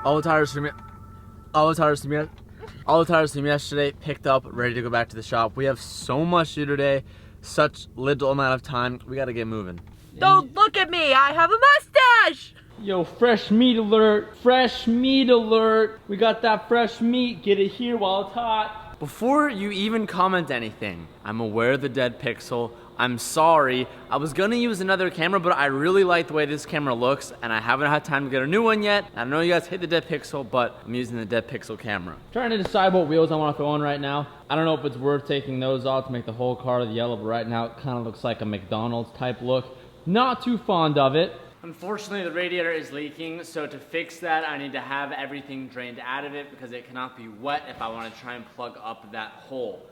All the tires from yesterday picked up, ready to go back to the shop. We have so much to do today, such little amount of time. We gotta get moving. Don't look at me, I have a mustache! Yo, fresh meat alert, fresh meat alert. We got that fresh meat, get it here while it's hot. Before you even comment anything, I'm aware of the dead pixel. I'm sorry. I was gonna use another camera, but I really like the way this camera looks, and I haven't had time to get a new one yet. I know you guys hate the dead pixel, but I'm using the dead pixel camera. Trying to decide what wheels I want to throw on right now. I don't know if it's worth taking those off to make the whole car the yellow, but right now it kind of looks like a McDonald's type look. Not too fond of it. Unfortunately, the radiator is leaking, so to fix that, I need to have everything drained out of it because it cannot be wet if I want to try and plug up that hole.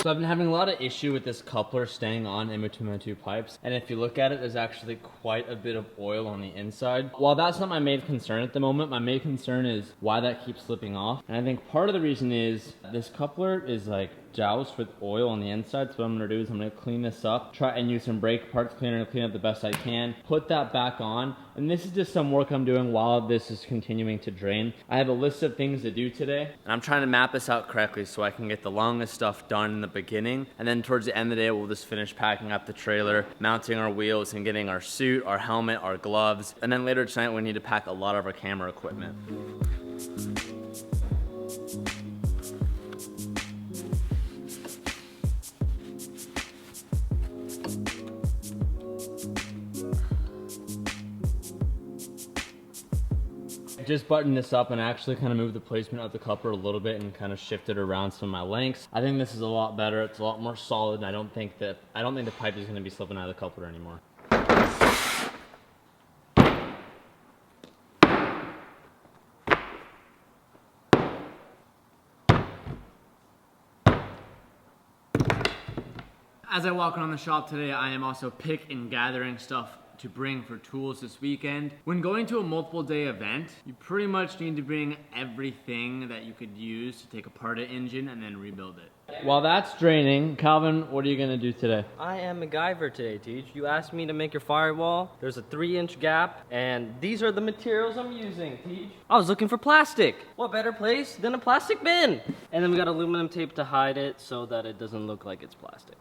So I've been having a lot of issue with this coupler staying on in between my two pipes, and if you look at it, there's actually quite a bit of oil on the inside. While that's not my main concern at the moment, my main concern is why that keeps slipping off. And I think part of the reason is this coupler is like doused with oil on the inside. So what I'm gonna do is I'm gonna clean this up, try and use some brake parts cleaner to clean up the best I can, put that back on. And this is just some work I'm doing while this is continuing to drain. I have a list of things to do today, and I'm trying to map this out correctly so I can get the longest stuff done in the beginning. And then towards the end of the day, we'll just finish packing up the trailer, mounting our wheels, and getting our suit, our helmet, our gloves. And then later tonight, we need to pack a lot of our camera equipment. Just buttoned this up and actually kind of moved the placement of the coupler a little bit and kind of shifted around some of my lengths. I think this is a lot better. It's a lot more solid, and I don't think the pipe is going to be slipping out of the coupler anymore. As I walk around the shop today, I am also pick and gathering stuff to bring for tools this weekend. When going to a multiple day event, you pretty much need to bring everything that you could use to take apart an engine and then rebuild it. While that's draining, Calvin, what are you gonna do today? I am MacGyver today, Teach. You asked me to make your firewall. There's a 3-inch gap, and these are the materials I'm using, Teach. I was looking for plastic. What better place than a plastic bin? And then we got aluminum tape to hide it so that it doesn't look like it's plastic.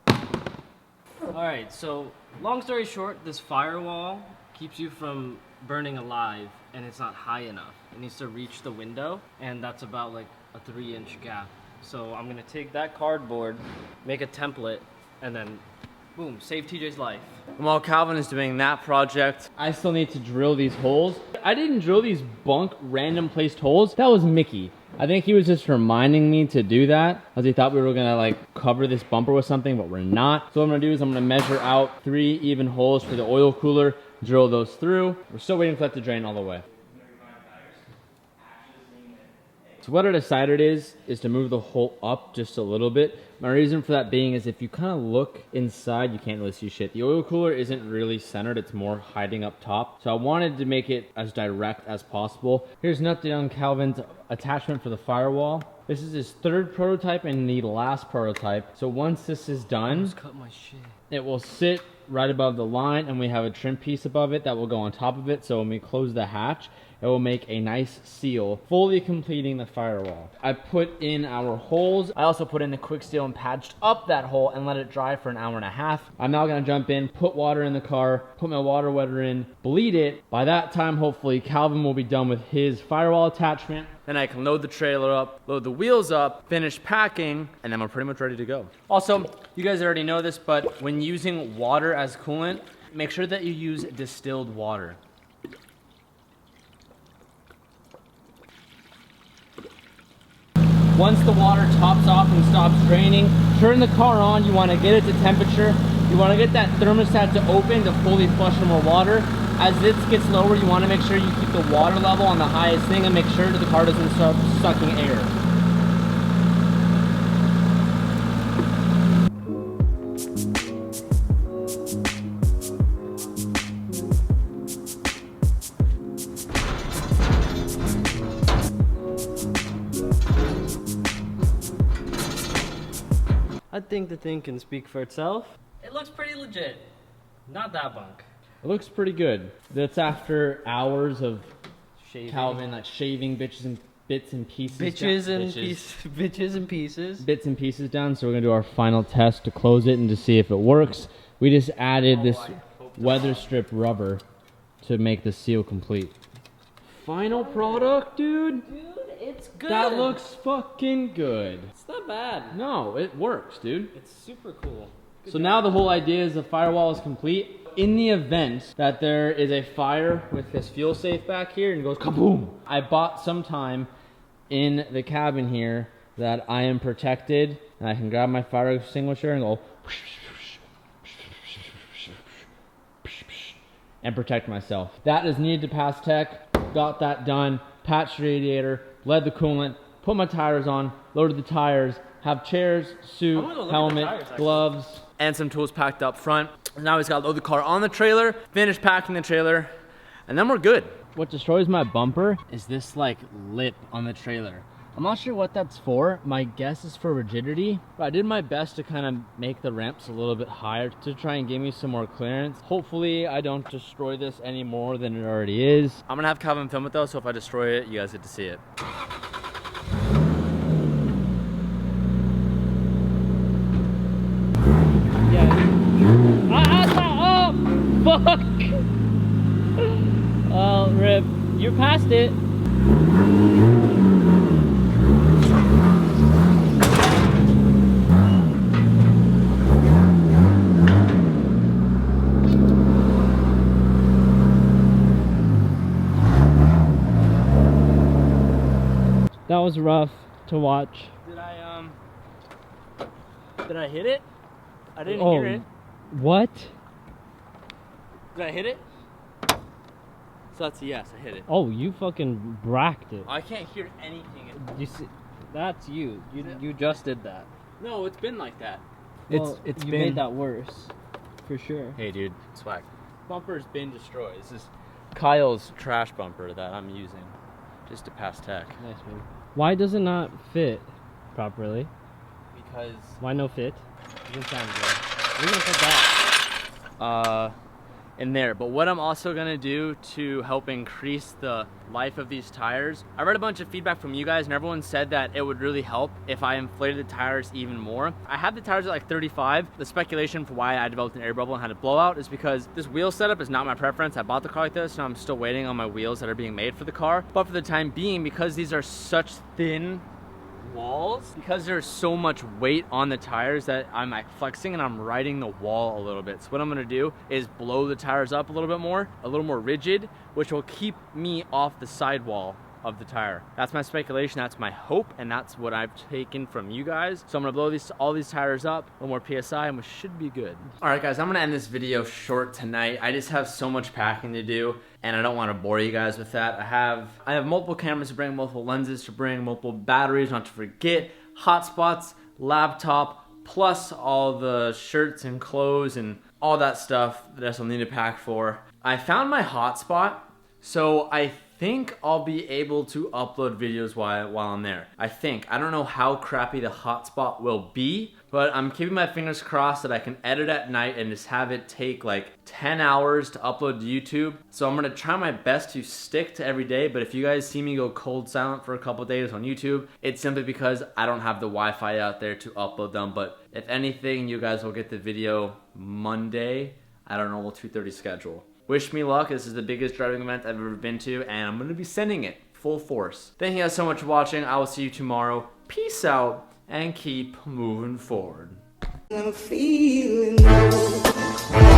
Alright, so long story short, this firewall keeps you from burning alive, and it's not high enough. It needs to reach the window, and that's about like a 3-inch gap. So I'm gonna take that cardboard, make a template, and then boom, save TJ's life. And while Calvin is doing that project, I still need to drill these holes. I didn't drill these bunk random placed holes. That was Mickey. I think he was just reminding me to do that because he thought we were gonna like cover this bumper with something, but we're not. So what I'm gonna do is I'm gonna measure out 3 even holes for the oil cooler, drill those through. We're still waiting for that to drain all the way. So what I decided is to move the hole up just a little bit. My reason for that being is if you kind of look inside, you can't really see shit. The oil cooler isn't really centered, it's more hiding up top. So I wanted to make it as direct as possible. Here's an update on Calvin's attachment for the firewall. This is his 3rd prototype and the last prototype. So once this is done, Cut my shit. it will sit right above the line, and we have a trim piece above it that will go on top of it. So when we close the hatch, it will make a nice seal, fully completing the firewall. I put in our holes. I also put in the quick seal and patched up that hole and let it dry for an hour and a half. I'm now gonna jump in, put water in the car, put my water wetter in, bleed it. By that time, hopefully, Calvin will be done with his firewall attachment. Then I can load the trailer up, load the wheels up, finish packing, and then we're pretty much ready to go. Also, you guys already know this, but when using water as coolant, make sure that you use distilled water. Once the water tops off and stops draining, turn the car on. You want to get it to temperature. You want to get that thermostat to open to fully flush some more water. As this gets lower, you want to make sure you keep the water level on the highest thing and make sure that the car doesn't start sucking air. I think the thing can speak for itself. It looks pretty legit. Not that bunk. It looks pretty good. That's after hours of Shaving. Calvin like shaving bits and pieces. Bits and pieces. Bits and pieces down. So we're gonna do our final test to close it and to see if it works. We just added this weather strip rubber to make the seal complete. Final product, dude. Dude, it's good. That looks fucking good. It's not bad. No, it works, dude. It's super cool. So now the whole idea is the firewall is complete. In the event that there is a fire with this fuel safe back here and it goes kaboom, I bought some time in the cabin here that I am protected and I can grab my fire extinguisher and go and protect myself. That is needed to pass tech. Got that done. Patched radiator, bled the coolant, put my tires on, loaded the tires, have chairs, suit, helmet, gloves, and some tools packed up front. Now we just gotta load the car on the trailer, finish packing the trailer, and then we're good. What destroys my bumper is this like lip on the trailer. I'm not sure what that's for. My guess is for rigidity, but I did my best to kind of make the ramps a little bit higher to try and give me some more clearance. Hopefully I don't destroy this any more than it already is. I'm gonna have Calvin film it though, so if I destroy it, you guys get to see it. Fuck! Oh, rip. You're past it. That was rough to watch. Did I hit it? I didn't Oh, hear it. what? Did I hit it? So that's a yes, I hit it. Oh, you fucking bracked it. I can't hear anything. You see, that's you. You just did that. No, it's been like that. Well, it's you been made that worse, for sure. Hey dude, swag. Bumper's been destroyed. This is Kyle's trash bumper that I'm using just to pass tech. Nice, man. Why does it not fit properly? Because Why no fit? doesn't sound good. We're gonna put that in there. But what I'm also gonna do to help increase the life of these tires, I read a bunch of feedback from you guys and everyone said that it would really help if I inflated the tires even more. I have the tires at like 35. The speculation for why I developed an air bubble and had a blowout is because this wheel setup is not my preference. I bought the car like this and I'm still waiting on my wheels that are being made for the car. But for the time being, because these are such thin walls, because there's so much weight on the tires that I'm like flexing and I'm riding the wall a little bit. So what I'm gonna do is blow the tires up a little more rigid, which will keep me off the sidewall of the tire. That's my speculation, that's my hope, and that's what I've taken from you guys. So I'm gonna blow all these tires up, a little more PSI, and we should be good. All right guys, I'm gonna end this video short tonight. I just have so much packing to do, and I don't wanna bore you guys with that. I have multiple cameras to bring, multiple lenses to bring, multiple batteries, not to forget, hotspots, laptop, plus all the shirts and clothes and all that stuff that I'll need to pack for. I found my hotspot, so I think I'll be able to upload videos while I'm there. I don't know how crappy the hotspot will be, but I'm keeping my fingers crossed that I can edit at night and just have it take like 10 hours to upload to YouTube. So I'm gonna try my best to stick to every day, but if you guys see me go cold silent for a couple days on YouTube, it's simply because I don't have the Wi-Fi out there to upload them. But if anything, you guys will get the video Monday at our normal 2:30 schedule. Wish me luck. This is the biggest driving event I've ever been to, and I'm going to be sending it full force. Thank you guys so much for watching. I will see you tomorrow. Peace out, and keep moving forward. I'm feeling low.